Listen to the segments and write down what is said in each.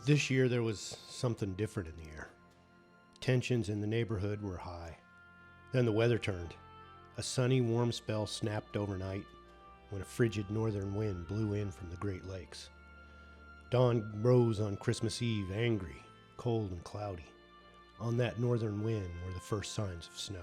This year there was something different in the air. Tensions in the neighborhood were high. Then the weather turned. A sunny, warm spell snapped overnight when a frigid northern wind blew in from the Great Lakes. Dawn rose on Christmas Eve, angry, cold, and cloudy. On that northern wind were the first signs of snow.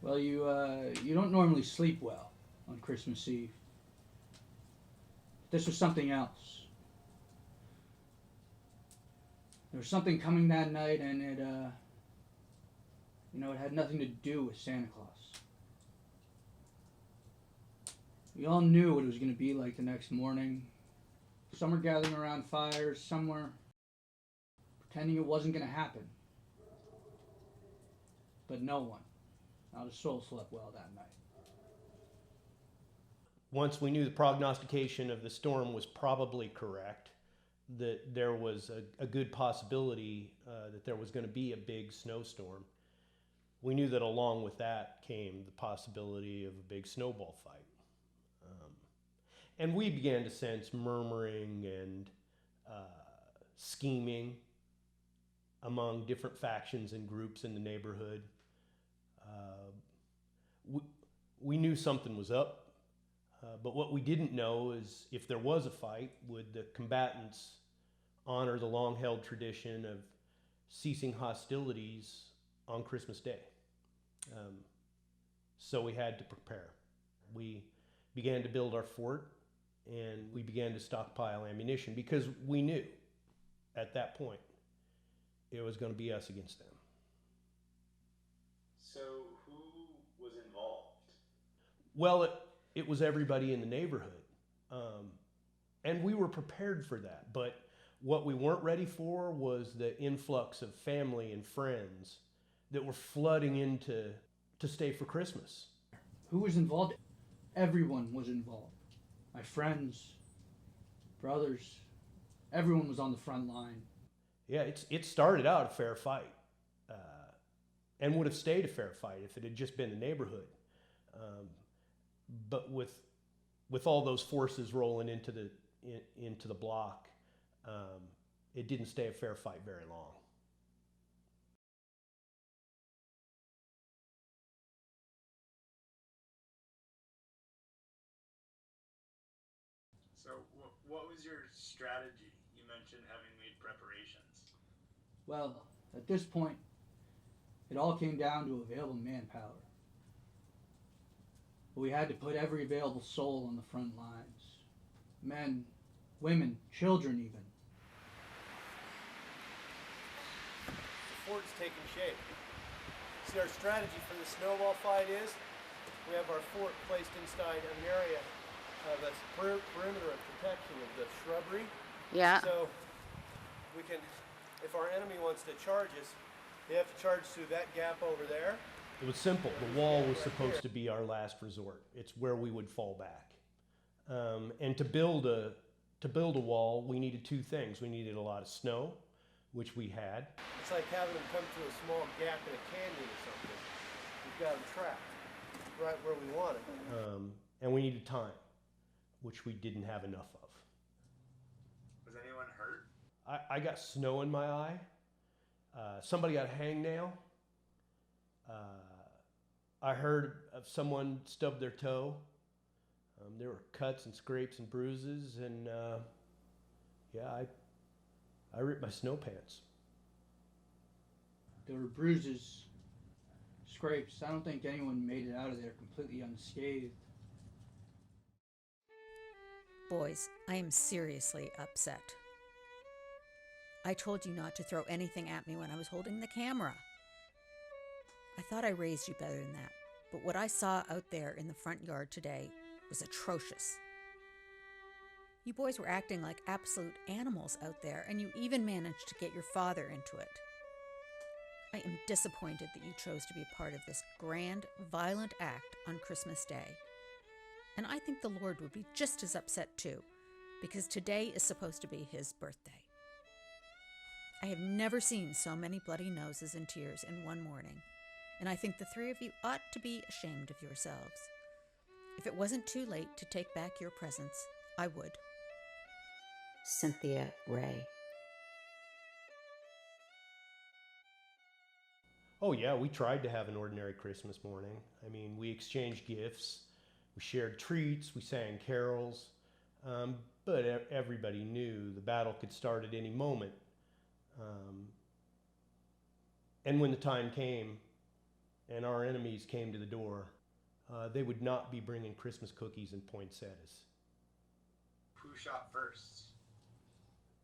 Well, you don't normally sleep well on Christmas Eve. This was something else. There was something coming that night, and it had nothing to do with Santa Claus. We all knew what it was going to be like the next morning. Some were gathering around fires, some were pretending it wasn't going to happen. But no one, not a soul, slept well that night. Once we knew the prognostication of the storm was probably correct, that there was a good possibility that there was going to be a big snowstorm, we knew that along with that came the possibility of a big snowball fight. And we began to sense murmuring and scheming among different factions and groups in the neighborhood. We knew something was up, but what we didn't know is if there was a fight, would the combatants honor the long-held tradition of ceasing hostilities on Christmas Day? So we had to prepare. We began to build our fort, and we began to stockpile ammunition because we knew at that point it was going to be us against them. So who was involved? Well, it was everybody in the neighborhood. And we were prepared for that. But what we weren't ready for was the influx of family and friends that were flooding in to stay for Christmas. Who was involved? Everyone was involved. My friends, brothers, everyone was on the front line. Yeah, it started out a fair fight. And would have stayed a fair fight if it had just been the neighborhood. But with all those forces rolling into the block, it didn't stay a fair fight very long. So what was your strategy? You mentioned having made preparations. Well, at this point, it all came down to available manpower. But we had to put every available soul on the front lines. Men, women, children even. The fort's taking shape. See, our strategy for the snowball fight is we have our fort placed inside an area that's perimeter of protection of the shrubbery. Yeah. So we can, if our enemy wants to charge us, they have to charge through that gap over there. It was simple. The wall was supposed to be our last resort. It's where we would fall back. And to build a wall, we needed two things. We needed a lot of snow, which we had. It's like having them come through a small gap in a canyon or something. We've got them trapped right where we want it. And we needed time, which we didn't have enough of. Was anyone hurt? I got snow in my eye. Somebody got a hangnail. I heard of someone stubbed their toe. There were cuts and scrapes and bruises, and I ripped my snow pants. There were bruises, scrapes. I don't think anyone made it out of there completely unscathed. Boys, I am seriously upset. I told you not to throw anything at me when I was holding the camera. I thought I raised you better than that. but what I saw out there in the front yard today was atrocious. You boys were acting like absolute animals out there, and you even managed to get your father into it. I am disappointed that you chose to be part of this grand, violent act on Christmas Day. And I think the Lord would be just as upset too, because today is supposed to be his birthday. I have never seen so many bloody noses and tears in one morning, and I think the three of you ought to be ashamed of yourselves. If it wasn't too late to take back your presents, I would. Cynthia Ray. Oh yeah, we tried to have an ordinary Christmas morning. I mean, we exchanged gifts, we shared treats, we sang carols, but everybody knew the battle could start at any moment. And when the time came and our enemies came to the door, they would not be bringing Christmas cookies and poinsettias. Who shot first?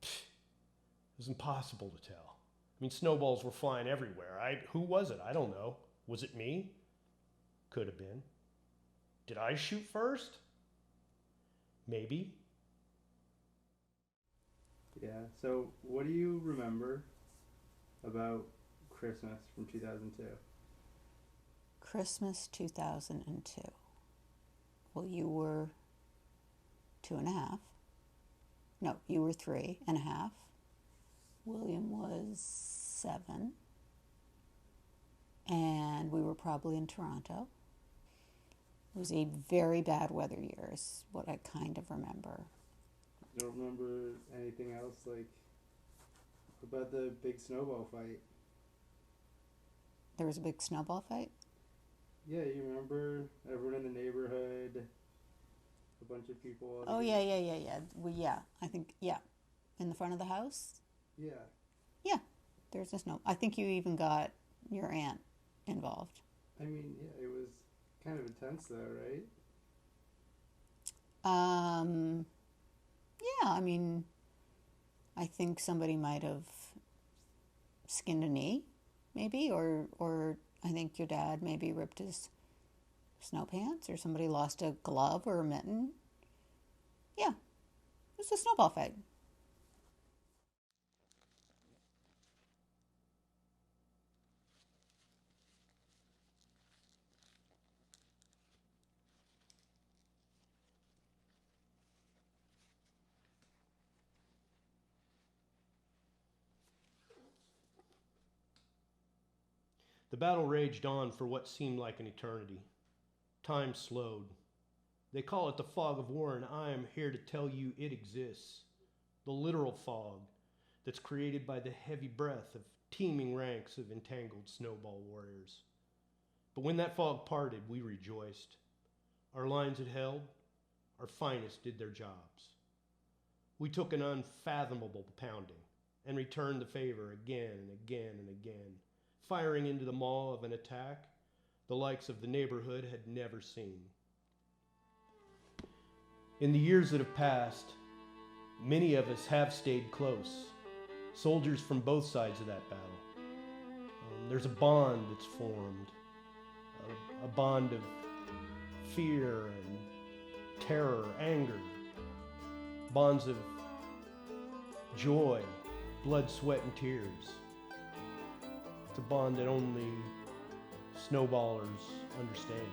It was impossible to tell. I mean, snowballs were flying everywhere. Who was it? I don't know. Was it me? Could have been. Did I shoot first? Maybe. Yeah, so what do you remember about Christmas from 2002? Christmas 2002. Well, you were 2.5. No, you were 3.5. William was 7. And we were probably in Toronto. It was a very bad weather year, is what I kind of remember. You don't remember anything else, like, about the big snowball fight? There was a big snowball fight? Yeah, you remember everyone in the neighborhood, a bunch of people. Oh, yeah. I think, in the front of the house? Yeah. Yeah, there's a snow. I think you even got your aunt involved. I mean, yeah, it was kind of intense though, right? Yeah, I mean, I think somebody might have skinned a knee, maybe, or I think your dad maybe ripped his snow pants, or somebody lost a glove or a mitten. Yeah, it was a snowball fight. The battle raged on for what seemed like an eternity. Time slowed. They call it the fog of war, and I am here to tell you it exists. The literal fog that's created by the heavy breath of teeming ranks of entangled snowball warriors. But when that fog parted, we rejoiced. Our lines had held. Our finest did their jobs. We took an unfathomable pounding and returned the favor again and again and again, firing into the maw of an attack the likes of the neighborhood had never seen. In the years that have passed, many of us have stayed close, soldiers from both sides of that battle. There's a bond that's formed, a bond of fear and terror, anger, bonds of joy, blood, sweat, and tears. It's a bond that only snowballers understand.